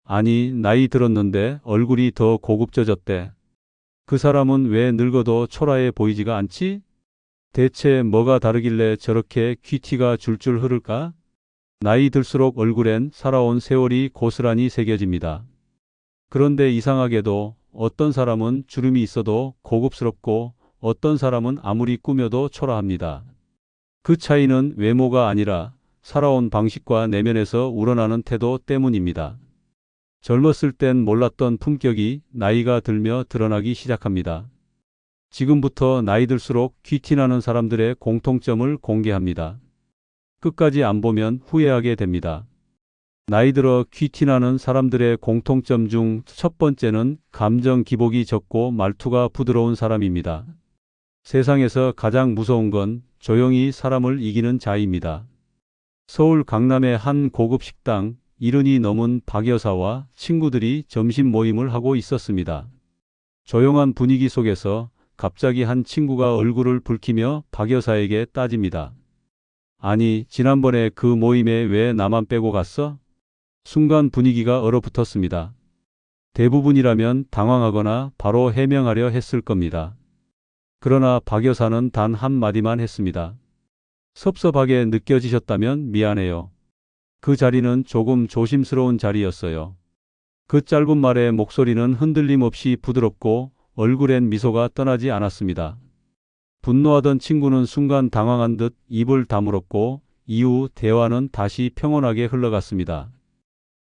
아니, 나이 들었는데 얼굴이 더 고급져졌대. 그 사람은 왜 늙어도 초라해 보이지가 않지? 대체 뭐가 다르길래 저렇게 퀴티가 줄줄 흐를까? 나이 들수록 얼굴엔 살아온 세월이 고스란히 새겨집니다. 그런데 이상하게도 어떤 사람은 주름이 있어도 고급스럽고 어떤 사람은 아무리 꾸며도 초라합니다. 그 차이는 외모가 아니라 살아온 방식과 내면에서 우러나는 태도 때문입니다. 젊었을 땐 몰랐던 품격이 나이가 들며 드러나기 시작합니다. 지금부터 나이 들수록 귀티나는 사람들의 공통점을 공개합니다. 끝까지 안 보면 후회하게 됩니다. 나이 들어 귀티나는 사람들의 공통점 중 첫 번째는 감정 기복이 적고 말투가 부드러운 사람입니다. 세상에서 가장 무서운 건 조용히 사람을 이기는 자입니다. 서울 강남의 한 고급 식당, 70이 넘은 박 여사와 친구들이 점심 모임을 하고 있었습니다. 조용한 분위기 속에서 갑자기 한 친구가 얼굴을 붉히며 박 여사에게 따집니다. 아니, 지난번에 그 모임에 왜 나만 빼고 갔어? 순간 분위기가 얼어붙었습니다. 대부분이라면 당황하거나 바로 해명하려 했을 겁니다. 그러나 박 여사는 단 한마디만 했습니다. 섭섭하게 느껴지셨다면 미안해요. 그 자리는 조금 조심스러운 자리였어요. 그 짧은 말에 목소리는 흔들림 없이 부드럽고 얼굴엔 미소가 떠나지 않았습니다. 분노하던 친구는 순간 당황한 듯 입을 다물었고 이후 대화는 다시 평온하게 흘러갔습니다.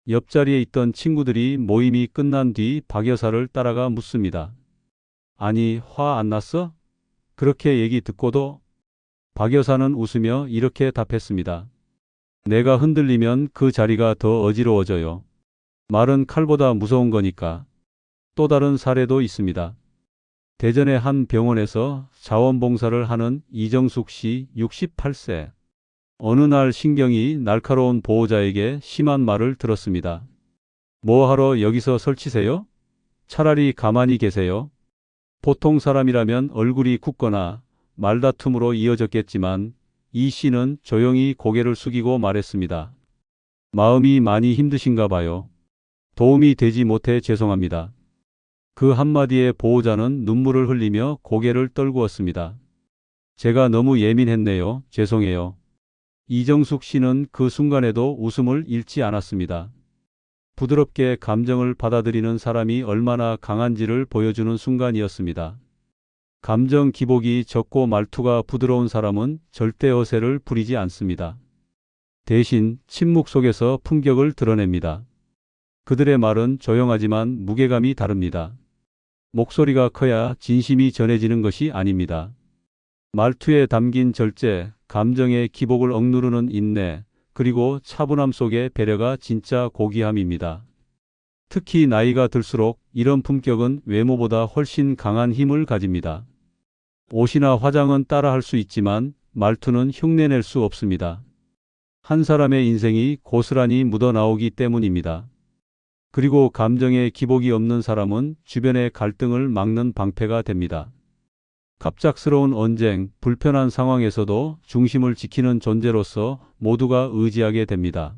옆자리에 있던 친구들이 모임이 끝난 뒤 박 여사를 따라가 묻습니다. 아니, 화 안 났어? 그렇게 얘기 듣고도? 박 여사는 웃으며 이렇게 답했습니다. 내가 흔들리면 그 자리가 더 어지러워져요. 말은 칼보다 무서운 거니까. 또 다른 사례도 있습니다. 대전의 한 병원에서 자원봉사를 하는 이정숙 씨 68세. 어느 날 신경이 날카로운 보호자에게 심한 말을 들었습니다. 뭐 하러 여기서 설치세요? 차라리 가만히 계세요. 보통 사람이라면 얼굴이 굳거나 말다툼으로 이어졌겠지만 이 씨는 조용히 고개를 숙이고 말했습니다. 마음이 많이 힘드신가 봐요. 도움이 되지 못해 죄송합니다. 그 한마디에 보호자는 눈물을 흘리며 고개를 떨구었습니다. 제가 너무 예민했네요. 죄송해요. 이정숙 씨는 그 순간에도 웃음을 잃지 않았습니다. 부드럽게 감정을 받아들이는 사람이 얼마나 강한지를 보여주는 순간이었습니다. 감정 기복이 적고 말투가 부드러운 사람은 절대 허세를 부리지 않습니다. 대신 침묵 속에서 품격을 드러냅니다. 그들의 말은 조용하지만 무게감이 다릅니다. 목소리가 커야 진심이 전해지는 것이 아닙니다. 말투에 담긴 절제, 감정의 기복을 억누르는 인내, 그리고 차분함 속의 배려가 진짜 고귀함입니다. 특히 나이가 들수록 이런 품격은 외모보다 훨씬 강한 힘을 가집니다. 옷이나 화장은 따라할 수 있지만 말투는 흉내낼 수 없습니다. 한 사람의 인생이 고스란히 묻어나오기 때문입니다. 그리고 감정의 기복이 없는 사람은 주변의 갈등을 막는 방패가 됩니다. 갑작스러운 언쟁, 불편한 상황에서도 중심을 지키는 존재로서 모두가 의지하게 됩니다.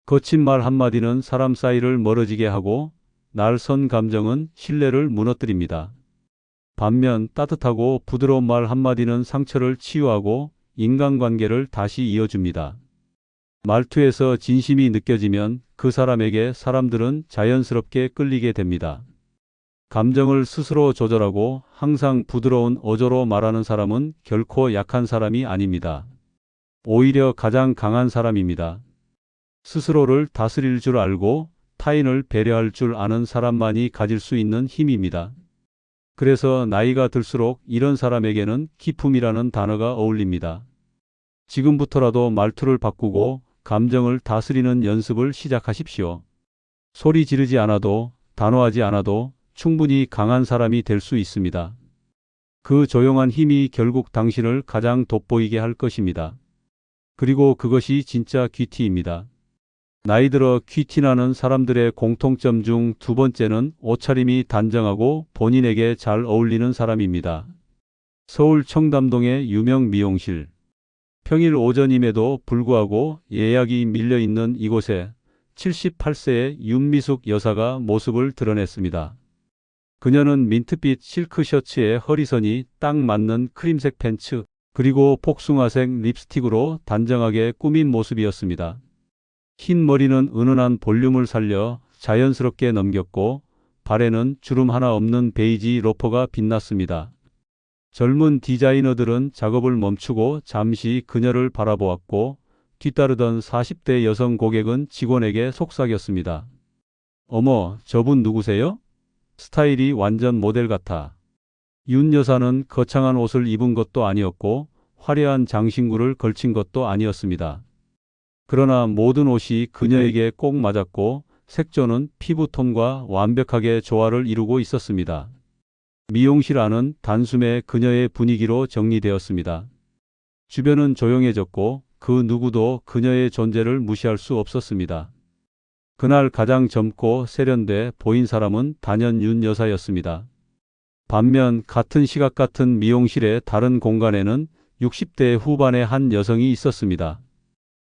거친 말 한마디는 사람 사이를 멀어지게 하고 날선 감정은 신뢰를 무너뜨립니다. 반면 따뜻하고 부드러운 말 한마디는 상처를 치유하고 인간관계를 다시 이어줍니다. 말투에서 진심이 느껴지면 그 사람에게 사람들은 자연스럽게 끌리게 됩니다. 감정을 스스로 조절하고 항상 부드러운 어조로 말하는 사람은 결코 약한 사람이 아닙니다. 오히려 가장 강한 사람입니다. 스스로를 다스릴 줄 알고 타인을 배려할 줄 아는 사람만이 가질 수 있는 힘입니다. 그래서 나이가 들수록 이런 사람에게는 기품이라는 단어가 어울립니다. 지금부터라도 말투를 바꾸고 감정을 다스리는 연습을 시작하십시오. 소리 지르지 않아도, 단호하지 않아도 충분히 강한 사람이 될 수 있습니다. 그 조용한 힘이 결국 당신을 가장 돋보이게 할 것입니다. 그리고 그것이 진짜 퀴티입니다. 나이 들어 퀴티나는 사람들의 공통점 중 두 번째는 옷차림이 단정하고 본인에게 잘 어울리는 사람입니다. 서울 청담동의 유명 미용실. 평일 오전임에도 불구하고 예약이 밀려 있는 이곳에 78세의 윤미숙 여사가 모습을 드러냈습니다. 그녀는 민트빛 실크 셔츠에 허리선이 딱 맞는 크림색 팬츠, 그리고 복숭아색 립스틱으로 단정하게 꾸민 모습이었습니다. 흰 머리는 은은한 볼륨을 살려 자연스럽게 넘겼고 발에는 주름 하나 없는 베이지 로퍼가 빛났습니다. 젊은 디자이너들은 작업을 멈추고 잠시 그녀를 바라보았고 뒤따르던 40대 여성 고객은 직원에게 속삭였습니다. 어머, 저분 누구세요? 스타일이 완전 모델 같아. 윤 여사는 거창한 옷을 입은 것도 아니었고 화려한 장신구를 걸친 것도 아니었습니다. 그러나 모든 옷이 그녀에게 꼭 맞았고 색조는 피부톤과 완벽하게 조화를 이루고 있었습니다. 미용실 안은 단숨에 그녀의 분위기로 정리되었습니다. 주변은 조용해졌고 그 누구도 그녀의 존재를 무시할 수 없었습니다. 그날 가장 젊고 세련돼 보인 사람은 단연 윤 여사였습니다. 반면 같은 시각 같은 미용실의 다른 공간에는 60대 후반의 한 여성이 있었습니다.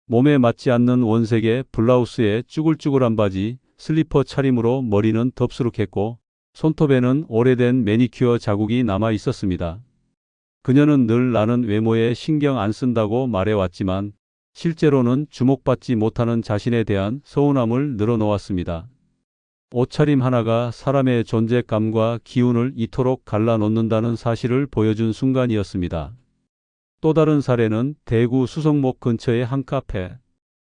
몸에 맞지 않는 원색의 블라우스에 쭈글쭈글한 바지, 슬리퍼 차림으로 머리는 덥수룩했고 손톱에는 오래된 매니큐어 자국이 남아 있었습니다. 그녀는 늘 나는 외모에 신경 안 쓴다고 말해왔지만 실제로는 주목받지 못하는 자신에 대한 서운함을 늘어놓았습니다. 옷차림 하나가 사람의 존재감과 기운을 이토록 갈라놓는다는 사실을 보여준 순간이었습니다. 또 다른 사례는 대구 수성목 근처의 한 카페.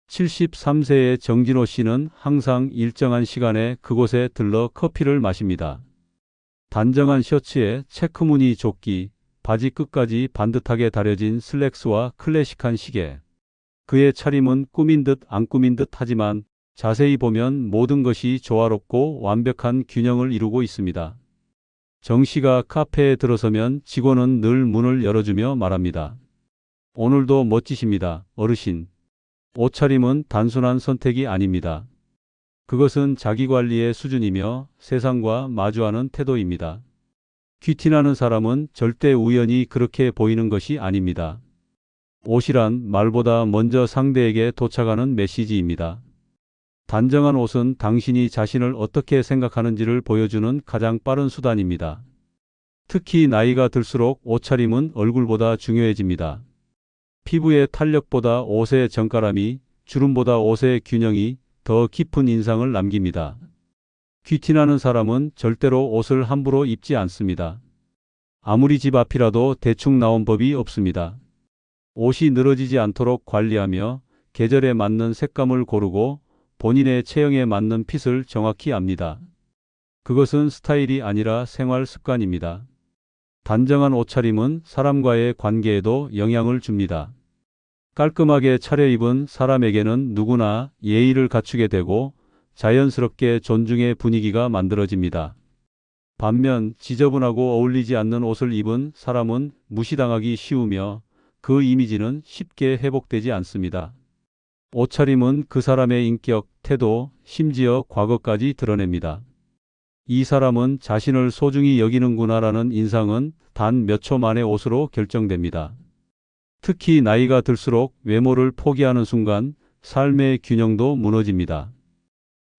73세의 정진호 씨는 항상 일정한 시간에 그곳에 들러 커피를 마십니다. 단정한 셔츠에 체크무늬 조끼, 바지 끝까지 반듯하게 다려진 슬랙스와 클래식한 시계. 그의 차림은 꾸민 듯 안 꾸민 듯 하지만 자세히 보면 모든 것이 조화롭고 완벽한 균형을 이루고 있습니다. 정 씨가 카페에 들어서면 직원은 늘 문을 열어주며 말합니다. 오늘도 멋지십니다, 어르신. 옷차림은 단순한 선택이 아닙니다. 그것은 자기관리의 수준이며 세상과 마주하는 태도입니다. 귀티나는 사람은 절대 우연히 그렇게 보이는 것이 아닙니다. 옷이란 말보다 먼저 상대에게 도착하는 메시지입니다. 단정한 옷은 당신이 자신을 어떻게 생각하는지를 보여주는 가장 빠른 수단입니다. 특히 나이가 들수록 옷차림은 얼굴보다 중요해집니다. 피부의 탄력보다 옷의 정갈함이, 주름보다 옷의 균형이 더 깊은 인상을 남깁니다. 귀티나는 사람은 절대로 옷을 함부로 입지 않습니다. 아무리 집 앞이라도 대충 나온 법이 없습니다. 옷이 늘어지지 않도록 관리하며 계절에 맞는 색감을 고르고 본인의 체형에 맞는 핏을 정확히 압니다. 그것은 스타일이 아니라 생활 습관입니다. 단정한 옷차림은 사람과의 관계에도 영향을 줍니다. 깔끔하게 차려입은 사람에게는 누구나 예의를 갖추게 되고 자연스럽게 존중의 분위기가 만들어집니다. 반면 지저분하고 어울리지 않는 옷을 입은 사람은 무시당하기 쉬우며 그 이미지는 쉽게 회복되지 않습니다. 옷차림은 그 사람의 인격, 태도, 심지어 과거까지 드러냅니다. 이 사람은 자신을 소중히 여기는구나라는 인상은 단 몇 초 만의 옷으로 결정됩니다. 특히 나이가 들수록 외모를 포기하는 순간 삶의 균형도 무너집니다.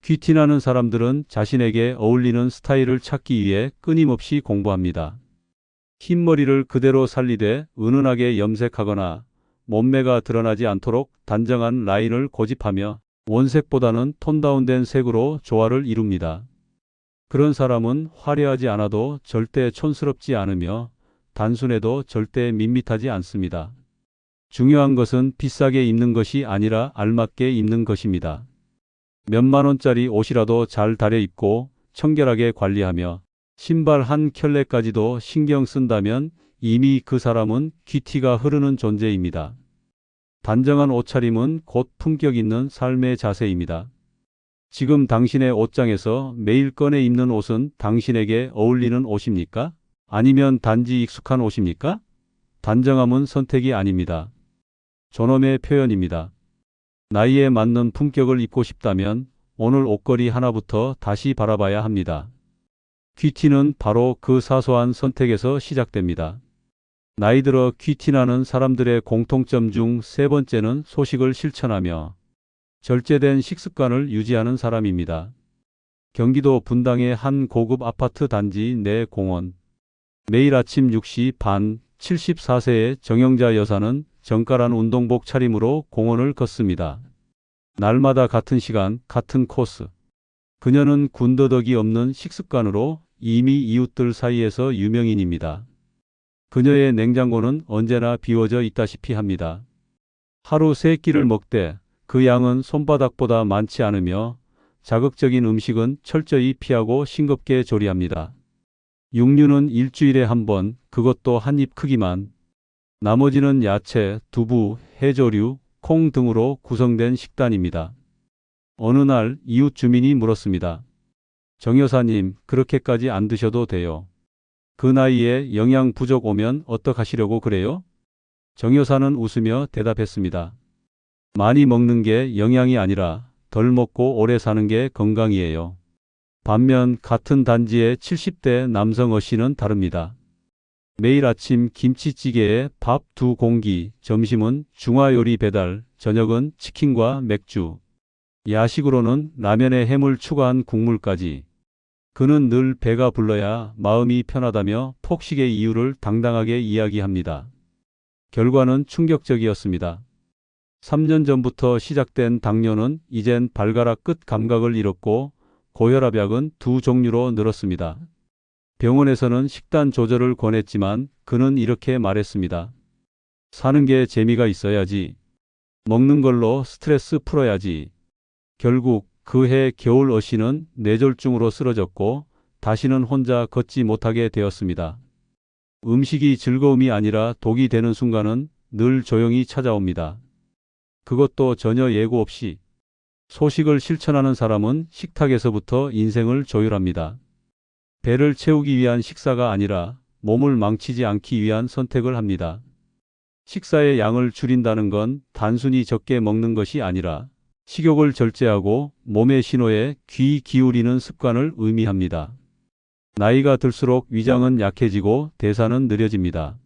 귀티나는 사람들은 자신에게 어울리는 스타일을 찾기 위해 끊임없이 공부합니다. 흰 머리를 그대로 살리되 은은하게 염색하거나 몸매가 드러나지 않도록 단정한 라인을 고집하며 원색보다는 톤 다운된 색으로 조화를 이룹니다. 그런 사람은 화려하지 않아도 절대 촌스럽지 않으며 단순해도 절대 밋밋하지 않습니다. 중요한 것은 비싸게 입는 것이 아니라 알맞게 입는 것입니다. 몇만 원짜리 옷이라도 잘 다려 입고 청결하게 관리하며 신발 한 켤레까지도 신경 쓴다면 이미 그 사람은 귀티가 흐르는 존재입니다. 단정한 옷차림은 곧 품격 있는 삶의 자세입니다. 지금 당신의 옷장에서 매일 꺼내 입는 옷은 당신에게 어울리는 옷입니까? 아니면 단지 익숙한 옷입니까? 단정함은 선택이 아닙니다. 존엄의 표현입니다. 나이에 맞는 품격을 입고 싶다면 오늘 옷걸이 하나부터 다시 바라봐야 합니다. 귀티는 바로 그 사소한 선택에서 시작됩니다. 나이 들어 귀티나는 사람들의 공통점 중 세 번째는 소식을 실천하며 절제된 식습관을 유지하는 사람입니다. 경기도 분당의 한 고급 아파트 단지 내 공원. 매일 아침 6시 반 74세의 정영자 여사는 정갈한 운동복 차림으로 공원을 걷습니다. 날마다 같은 시간, 같은 코스. 그녀는 군더더기 없는 식습관으로 이미 이웃들 사이에서 유명인입니다. 그녀의 냉장고는 언제나 비워져 있다시피 합니다. 하루 3끼를 먹되 그 양은 손바닥보다 많지 않으며 자극적인 음식은 철저히 피하고 싱겁게 조리합니다. 육류는 일주일에 한 번, 그것도 한 입 크기만. 나머지는 야채, 두부, 해조류, 콩 등으로 구성된 식단입니다. 어느 날 이웃 주민이 물었습니다. 정 여사님, 그렇게까지 안 드셔도 돼요. 그 나이에 영양 부족 오면 어떡하시려고 그래요? 정 여사는 웃으며 대답했습니다. 많이 먹는 게 영양이 아니라 덜 먹고 오래 사는 게 건강이에요. 반면 같은 단지의 70대 남성 어씨는 다릅니다. 매일 아침 김치찌개에 밥 2공기, 점심은 중화요리 배달, 저녁은 치킨과 맥주. 야식으로는 라면에 해물 추가한 국물까지. 그는 늘 배가 불러야 마음이 편하다며 폭식의 이유를 당당하게 이야기합니다. 결과는 충격적이었습니다. 3년 전부터 시작된 당뇨는 이젠 발가락 끝 감각을 잃었고 고혈압약은 2종류로 늘었습니다. 병원에서는 식단 조절을 권했지만 그는 이렇게 말했습니다. 사는 게 재미가 있어야지. 먹는 걸로 스트레스 풀어야지. 결국 그해 겨울 어씨는 뇌졸중으로 쓰러졌고 다시는 혼자 걷지 못하게 되었습니다. 음식이 즐거움이 아니라 독이 되는 순간은 늘 조용히 찾아옵니다. 그것도 전혀 예고 없이. 소식을 실천하는 사람은 식탁에서부터 인생을 조율합니다. 배를 채우기 위한 식사가 아니라 몸을 망치지 않기 위한 선택을 합니다. 식사의 양을 줄인다는 건 단순히 적게 먹는 것이 아니라 식욕을 절제하고 몸의 신호에 귀 기울이는 습관을 의미합니다. 나이가 들수록 위장은 약해지고 대사는 느려집니다.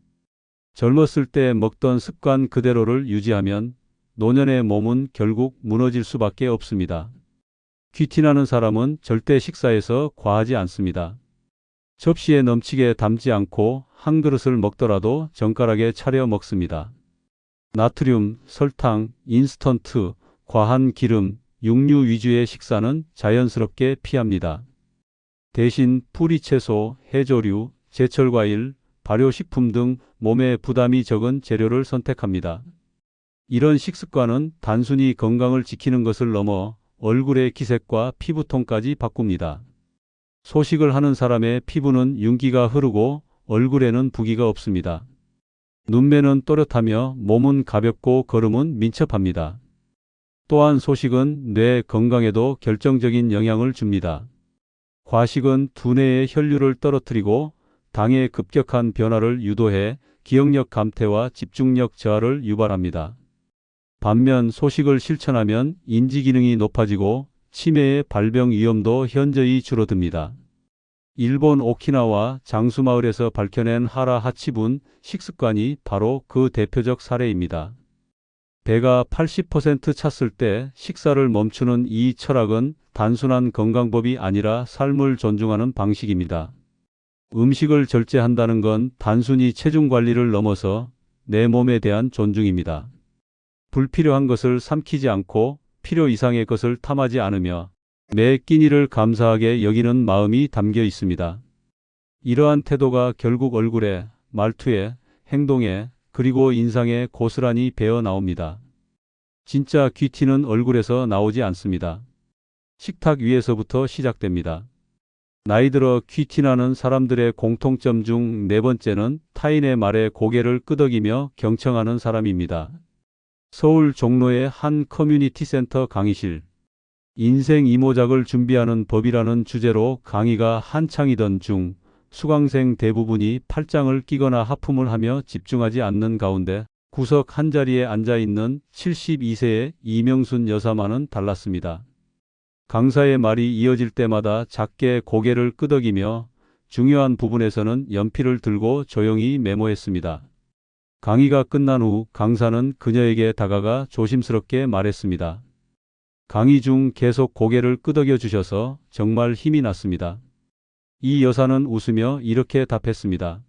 젊었을 때 먹던 습관 그대로를 유지하면 노년의 몸은 결국 무너질 수밖에 없습니다. 귀티나는 사람은 절대 식사에서 과하지 않습니다. 접시에 넘치게 담지 않고 한 그릇을 먹더라도 정갈하게 차려 먹습니다. 나트륨, 설탕, 인스턴트, 과한 기름, 육류 위주의 식사는 자연스럽게 피합니다. 대신 뿌리채소, 해조류, 제철과일, 발효식품 등 몸에 부담이 적은 재료를 선택합니다. 이런 식습관은 단순히 건강을 지키는 것을 넘어 얼굴의 기색과 피부톤까지 바꿉니다. 소식을 하는 사람의 피부는 윤기가 흐르고 얼굴에는 부기가 없습니다. 눈매는 또렷하며 몸은 가볍고 걸음은 민첩합니다. 또한 소식은 뇌 건강에도 결정적인 영향을 줍니다. 과식은 두뇌의 혈류를 떨어뜨리고 당의 급격한 변화를 유도해 기억력 감퇴와 집중력 저하를 유발합니다. 반면 소식을 실천하면 인지기능이 높아지고 치매의 발병 위험도 현저히 줄어듭니다. 일본 오키나와 장수마을에서 밝혀낸 하라 하치분 식습관이 바로 그 대표적 사례입니다. 배가 80% 찼을 때 식사를 멈추는 이 철학은 단순한 건강법이 아니라 삶을 존중하는 방식입니다. 음식을 절제한다는 건 단순히 체중 관리를 넘어서 내 몸에 대한 존중입니다. 불필요한 것을 삼키지 않고 필요 이상의 것을 탐하지 않으며 매 끼니를 감사하게 여기는 마음이 담겨 있습니다. 이러한 태도가 결국 얼굴에, 말투에, 행동에, 그리고 인상에 고스란히 배어 나옵니다. 진짜 귀티는 얼굴에서 나오지 않습니다. 식탁 위에서부터 시작됩니다. 나이 들어 귀티나는 사람들의 공통점 중 4번째는 타인의 말에 고개를 끄덕이며 경청하는 사람입니다. 서울 종로의 한 커뮤니티 센터 강의실. 인생 이모작을 준비하는 법이라는 주제로 강의가 한창이던 중 수강생 대부분이 팔짱을 끼거나 하품을 하며 집중하지 않는 가운데 구석 한자리에 앉아있는 72세의 이명순 여사만은 달랐습니다. 강사의 말이 이어질 때마다 작게 고개를 끄덕이며 중요한 부분에서는 연필을 들고 조용히 메모했습니다. 강의가 끝난 후 강사는 그녀에게 다가가 조심스럽게 말했습니다. 강의 중 계속 고개를 끄덕여 주셔서 정말 힘이 났습니다. 이 여사는 웃으며 이렇게 답했습니다.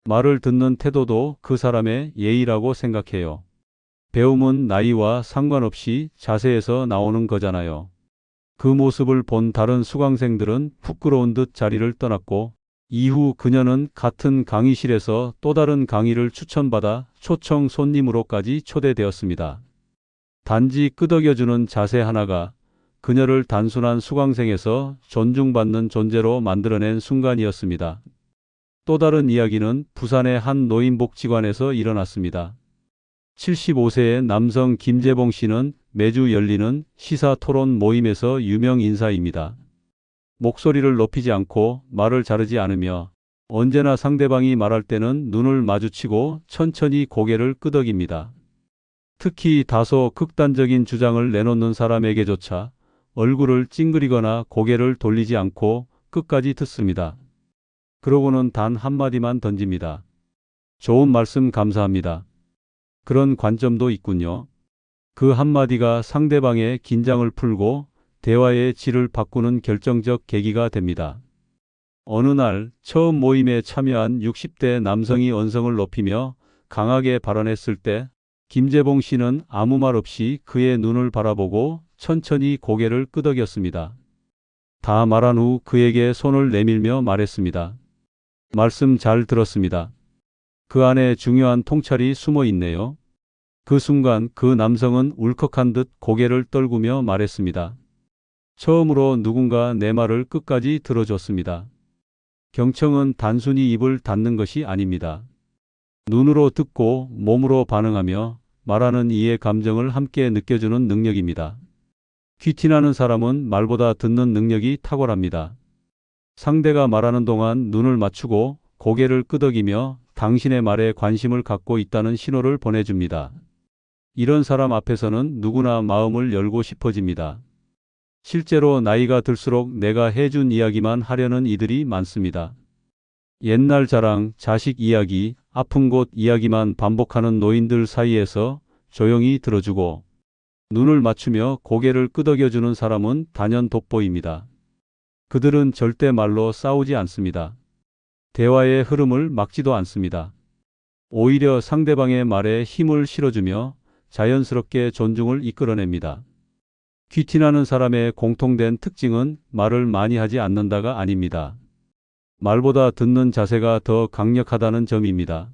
말을 듣는 태도도 그 사람의 예의라고 생각해요. 배움은 나이와 상관없이 자세에서 나오는 거잖아요. 그 모습을 본 다른 수강생들은 부끄러운 듯 자리를 떠났고, 이후 그녀는 같은 강의실에서 또 다른 강의를 추천받아 초청 손님으로까지 초대되었습니다. 단지 끄덕여주는 자세 하나가 그녀를 단순한 수강생에서 존중받는 존재로 만들어낸 순간이었습니다. 또 다른 이야기는 부산의 한 노인복지관에서 일어났습니다. 75세의 남성 김재봉 씨는 매주 열리는 시사토론 모임에서 유명 인사입니다. 목소리를 높이지 않고 말을 자르지 않으며 언제나 상대방이 말할 때는 눈을 마주치고 천천히 고개를 끄덕입니다. 특히 다소 극단적인 주장을 내놓는 사람에게조차 얼굴을 찡그리거나 고개를 돌리지 않고 끝까지 듣습니다. 그러고는 단 한마디만 던집니다. 좋은 말씀 감사합니다. 그런 관점도 있군요. 그 한마디가 상대방의 긴장을 풀고 대화의 질을 바꾸는 결정적 계기가 됩니다. 어느 날 처음 모임에 참여한 60대 남성이 언성을 높이며 강하게 발언했을 때 김재봉 씨는 아무 말 없이 그의 눈을 바라보고 천천히 고개를 끄덕였습니다. 다 말한 후 그에게 손을 내밀며 말했습니다. 말씀 잘 들었습니다. 그 안에 중요한 통찰이 숨어 있네요. 그 순간 그 남성은 울컥한 듯 고개를 떨구며 말했습니다. 처음으로 누군가 내 말을 끝까지 들어줬습니다. 경청은 단순히 입을 닫는 것이 아닙니다. 눈으로 듣고 몸으로 반응하며 말하는 이의 감정을 함께 느껴주는 능력입니다. 귀티나는 사람은 말보다 듣는 능력이 탁월합니다. 상대가 말하는 동안 눈을 맞추고 고개를 끄덕이며 당신의 말에 관심을 갖고 있다는 신호를 보내줍니다. 이런 사람 앞에서는 누구나 마음을 열고 싶어집니다. 실제로 나이가 들수록 내가 해준 이야기만 하려는 이들이 많습니다. 옛날 자랑, 자식 이야기, 아픈 곳 이야기만 반복하는 노인들 사이에서 조용히 들어주고 눈을 맞추며 고개를 끄덕여주는 사람은 단연 돋보입니다. 그들은 절대 말로 싸우지 않습니다. 대화의 흐름을 막지도 않습니다. 오히려 상대방의 말에 힘을 실어주며 자연스럽게 존중을 이끌어냅니다. 귀티나는 사람의 공통된 특징은 말을 많이 하지 않는다가 아닙니다. 말보다 듣는 자세가 더 강력하다는 점입니다.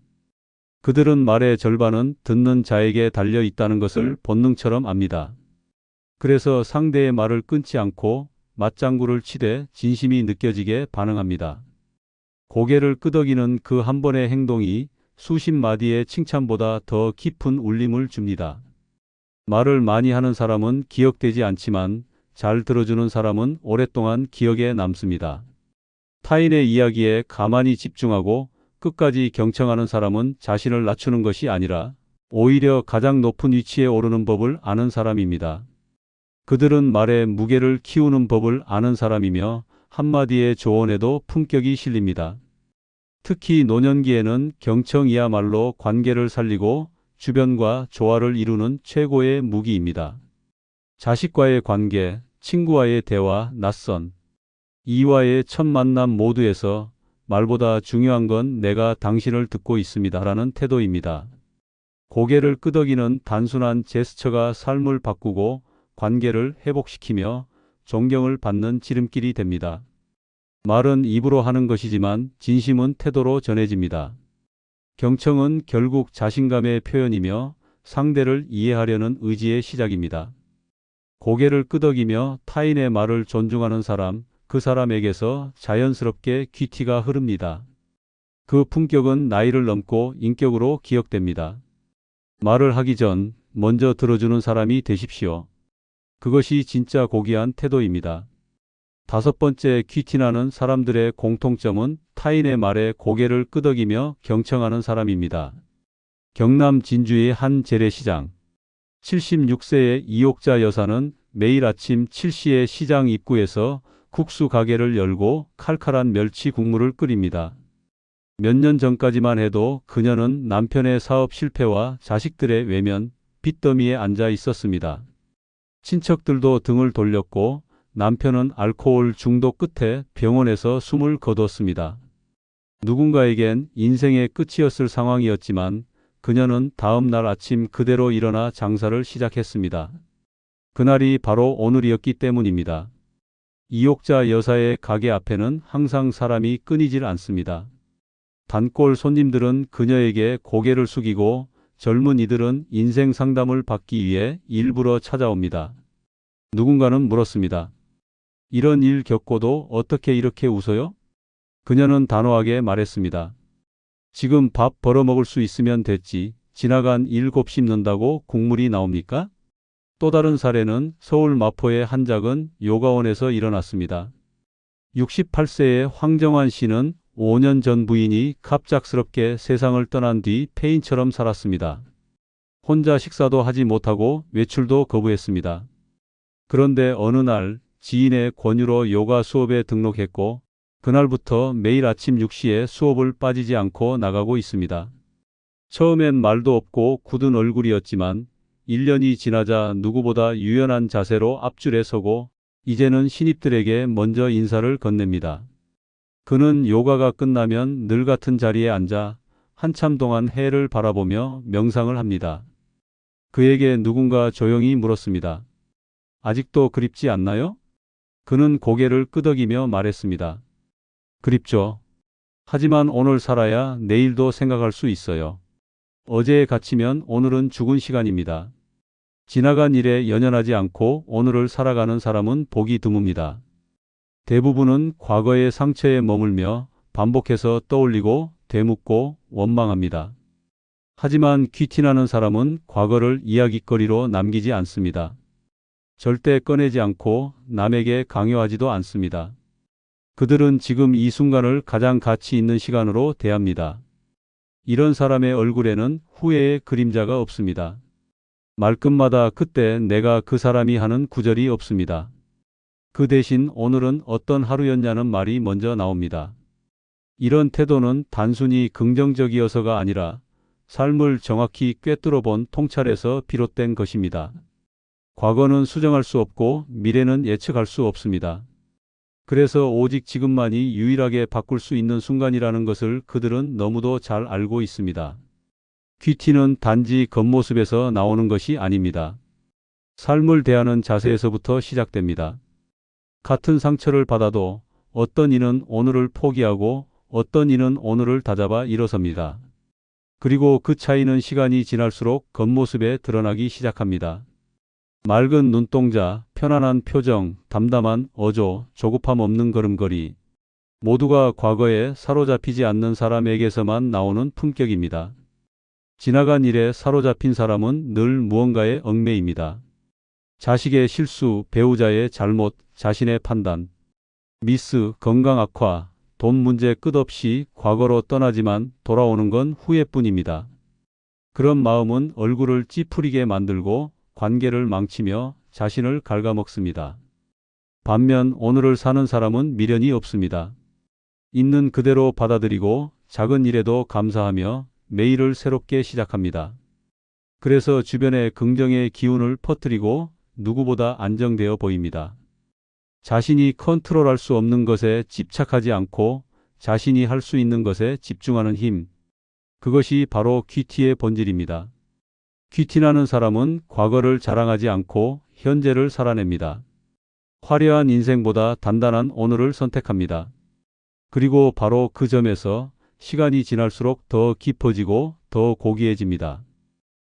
그들은 말의 절반은 듣는 자에게 달려 있다는 것을 본능처럼 압니다. 그래서 상대의 말을 끊지 않고 맞장구를 치되 진심이 느껴지게 반응합니다. 고개를 끄덕이는 그 한 번의 행동이 수십 마디의 칭찬보다 더 깊은 울림을 줍니다. 말을 많이 하는 사람은 기억되지 않지만 잘 들어주는 사람은 오랫동안 기억에 남습니다. 타인의 이야기에 가만히 집중하고 끝까지 경청하는 사람은 자신을 낮추는 것이 아니라 오히려 가장 높은 위치에 오르는 법을 아는 사람입니다. 그들은 말의 무게를 키우는 법을 아는 사람이며 한마디의 조언에도 품격이 실립니다. 특히 노년기에는 경청이야말로 관계를 살리고 주변과 조화를 이루는 최고의 무기입니다. 자식과의 관계, 친구와의 대화, 낯선 이와의 첫 만남 모두에서 말보다 중요한 건 내가 당신을 듣고 있습니다라는 태도입니다. 고개를 끄덕이는 단순한 제스처가 삶을 바꾸고 관계를 회복시키며 존경을 받는 지름길이 됩니다. 말은 입으로 하는 것이지만 진심은 태도로 전해집니다. 경청은 결국 자신감의 표현이며 상대를 이해하려는 의지의 시작입니다. 고개를 끄덕이며 타인의 말을 존중하는 사람, 그 사람에게서 자연스럽게 귀티가 흐릅니다. 그 품격은 나이를 넘고 인격으로 기억됩니다. 말을 하기 전 먼저 들어주는 사람이 되십시오. 그것이 진짜 고귀한 태도입니다. 다섯 번째, 귀티나는 사람들의 공통점은 타인의 말에 고개를 끄덕이며 경청하는 사람입니다. 경남 진주의 한 재래시장. 76세의 이옥자 여사는 매일 아침 7시에 시장 입구에서 국수 가게를 열고 칼칼한 멸치 국물을 끓입니다. 몇 년 전까지만 해도 그녀는 남편의 사업 실패와 자식들의 외면, 빚더미에 앉아 있었습니다. 친척들도 등을 돌렸고 남편은 알코올 중독 끝에 병원에서 숨을 거두었습니다. 누군가에겐 인생의 끝이었을 상황이었지만 그녀는 다음 날 아침 그대로 일어나 장사를 시작했습니다. 그날이 바로 오늘이었기 때문입니다. 이옥자 여사의 가게 앞에는 항상 사람이 끊이질 않습니다. 단골 손님들은 그녀에게 고개를 숙이고 젊은 이들은 인생 상담을 받기 위해 일부러 찾아옵니다. 누군가는 물었습니다. 이런 일 겪고도 어떻게 이렇게 웃어요? 그녀는 단호하게 말했습니다. 지금 밥 벌어먹을 수 있으면 됐지. 지나간 일 곱씹는다고 국물이 나옵니까? 또 다른 사례는 서울 마포의 한 작은 요가원에서 일어났습니다. 68세의 황정환 씨는 5년 전 부인이 갑작스럽게 세상을 떠난 뒤 폐인처럼 살았습니다. 혼자 식사도 하지 못하고 외출도 거부했습니다. 그런데 어느 날 지인의 권유로 요가 수업에 등록했고 그날부터 매일 아침 6시에 수업을 빠지지 않고 나가고 있습니다. 처음엔 말도 없고 굳은 얼굴이었지만 1년이 지나자 누구보다 유연한 자세로 앞줄에 서고 이제는 신입들에게 먼저 인사를 건넵니다. 그는 요가가 끝나면 늘 같은 자리에 앉아 한참 동안 해를 바라보며 명상을 합니다. 그에게 누군가 조용히 물었습니다. 아직도 그립지 않나요? 그는 고개를 끄덕이며 말했습니다. 그립죠. 하지만 오늘 살아야 내일도 생각할 수 있어요. 어제에 갇히면 오늘은 죽은 시간입니다. 지나간 일에 연연하지 않고 오늘을 살아가는 사람은 보기 드뭅니다. 대부분은 과거의 상처에 머물며 반복해서 떠올리고 되묻고 원망합니다. 하지만 귀티나는 사람은 과거를 이야깃거리로 남기지 않습니다. 절대 꺼내지 않고 남에게 강요하지도 않습니다. 그들은 지금 이 순간을 가장 가치 있는 시간으로 대합니다. 이런 사람의 얼굴에는 후회의 그림자가 없습니다. 말끝마다 그때 내가 그 사람이 하는 구절이 없습니다. 그 대신 오늘은 어떤 하루였냐는 말이 먼저 나옵니다. 이런 태도는 단순히 긍정적이어서가 아니라 삶을 정확히 꿰뚫어 본 통찰에서 비롯된 것입니다. 과거는 수정할 수 없고 미래는 예측할 수 없습니다. 그래서 오직 지금만이 유일하게 바꿀 수 있는 순간이라는 것을 그들은 너무도 잘 알고 있습니다. 퀴티는 단지 겉모습에서 나오는 것이 아닙니다. 삶을 대하는 자세에서부터 시작됩니다. 같은 상처를 받아도 어떤 이는 오늘을 포기하고 어떤 이는 오늘을 다잡아 일어섭니다. 그리고 그 차이는 시간이 지날수록 겉모습에 드러나기 시작합니다. 맑은 눈동자, 편안한 표정, 담담한 어조, 조급함 없는 걸음걸이. 모두가 과거에 사로잡히지 않는 사람에게서만 나오는 품격입니다. 지나간 일에 사로잡힌 사람은 늘 무언가에 얽매입니다. 자식의 실수, 배우자의 잘못, 자신의 판단, 미스, 건강 악화, 돈 문제 끝없이 과거로 떠나지만 돌아오는 건 후회뿐입니다. 그런 마음은 얼굴을 찌푸리게 만들고 관계를 망치며 자신을 갉아먹습니다. 반면 오늘을 사는 사람은 미련이 없습니다. 있는 그대로 받아들이고 작은 일에도 감사하며 매일을 새롭게 시작합니다. 그래서 주변에 긍정의 기운을 퍼뜨리고 누구보다 안정되어 보입니다. 자신이 컨트롤할 수 없는 것에 집착하지 않고 자신이 할 수 있는 것에 집중하는 힘. 그것이 바로 퀴티의 본질입니다. 퀴티나는 사람은 과거를 자랑하지 않고 현재를 살아냅니다. 화려한 인생보다 단단한 오늘을 선택합니다. 그리고 바로 그 점에서 시간이 지날수록 더 깊어지고 더 고귀해집니다.